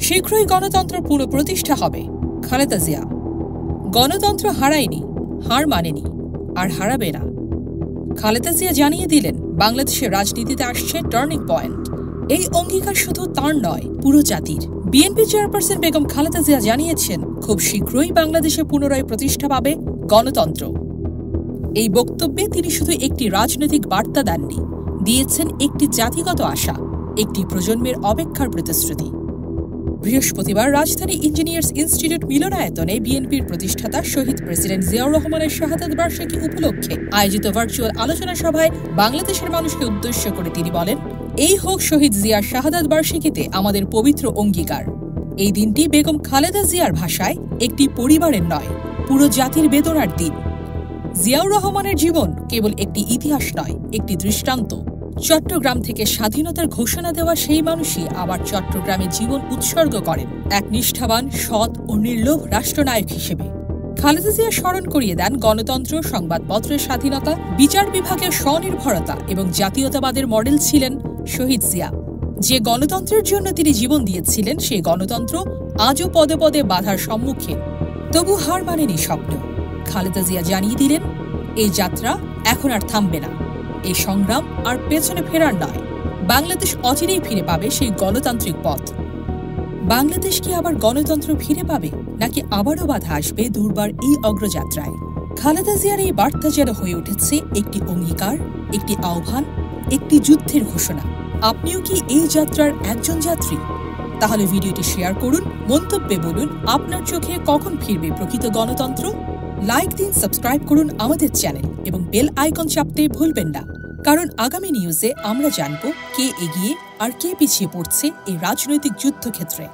শীঘ্রই গণতন্ত্র পুনঃপ্রতিষ্ঠা হবে। খালেদা জিয়া গণতন্ত্র হারায়নি, হার মানেনি, আর হারাবে না। খালেদা জিয়া জানিয়ে দিলেন বাংলাদেশের রাজনীতিতে আসছে টার্নিং পয়েন্ট। এই অঙ্গীকার শুধু তার নয়, পুরো জাতির। বিএনপি চেয়ারপারসন বেগম খালেদা জিয়া জানিয়েছেন খুব শীঘ্রই বাংলাদেশে পুনরায় প্রতিষ্ঠা পাবে গণতন্ত্র। এই বক্তব্যে তিনি শুধু একটি রাজনৈতিক বার্তা দেননি, দিয়েছেন একটি জাতিগত আশা, একটি প্রজন্মের অপেক্ষার প্রতিশ্রুতি। বৃহস্পতিবার রাজধানী ইঞ্জিনিয়ার্স ইনস্টিটিউট মিলনায়তনে বিএনপির প্রতিষ্ঠাতা শহীদ প্রেসিডেন্ট জিয়াউর রহমানের শাহাদাত বার্ষিকী উপলক্ষে আয়োজিত ভার্চুয়াল আলোচনা সভায় বাংলাদেশের মানুষকে উদ্দেশ্য করে তিনি বলেন, এই হোক শহীদ জিয়ার শাহাদাত বার্ষিকীতে আমাদের পবিত্র অঙ্গীকার। এই দিনটি বেগম খালেদা জিয়ার ভাষায় একটি পরিবারের নয়, পুরো জাতির বেদনার দিন। জিয়াউর রহমানের জীবন কেবল একটি ইতিহাস নয়, একটি দৃষ্টান্ত। চট্টগ্রাম থেকে স্বাধীনতার ঘোষণা দেওয়া সেই মানুষই আবার চট্টগ্রামে জীবন উৎসর্গ করেন এক নিষ্ঠাবান, সৎ ও নির্লোভ রাষ্ট্রনায়ক হিসেবে। খালেদা জিয়া স্মরণ করিয়ে দেন গণতন্ত্র, সংবাদপত্রের স্বাধীনতা, বিচার বিভাগের স্বনির্ভরতা এবং জাতীয়তাবাদের মডেল ছিলেন শহীদ জিয়া। যে গণতন্ত্রের জন্য তিনি জীবন দিয়েছিলেন, সেই গণতন্ত্র আজও পদে পদে বাধার সম্মুখীন। তবু হার মানেনি স্বপ্ন। খালেদা জিয়া জানিয়ে দিলেন, এই যাত্রা এখন আর থামবে না। এই সংগ্রাম আর পেছনে ফেরার নয়। বাংলাদেশ অচিরেই ফিরে পাবে সেই গণতান্ত্রিক পথ। বাংলাদেশ কি আবার গণতন্ত্র ফিরে পাবে, নাকি আবারও বাধা আসবে দুর্বার এই অগ্রযাত্রায়? খালেদা জিয়ার এই বার্তা যেন হয়ে উঠেছে একটি অঙ্গীকার, একটি আহ্বান, একটি যুদ্ধের ঘোষণা। আপনিও কি এই যাত্রার একজন যাত্রী? তাহলে ভিডিওটি শেয়ার করুন, মন্তব্যে বলুন আপনার চোখে কখন ফিরবে প্রকৃত গণতন্ত্র। লাইক দিন, সাবস্ক্রাইব করুন আমাদের চ্যানেল এবং বেল আইকন চাপতে ভুলবেন না, কারণ আগামী নিউজে আমরা জানব কে এগিয়ে আর কে পিছিয়ে পড়ছে এই রাজনৈতিক যুদ্ধক্ষেত্রে।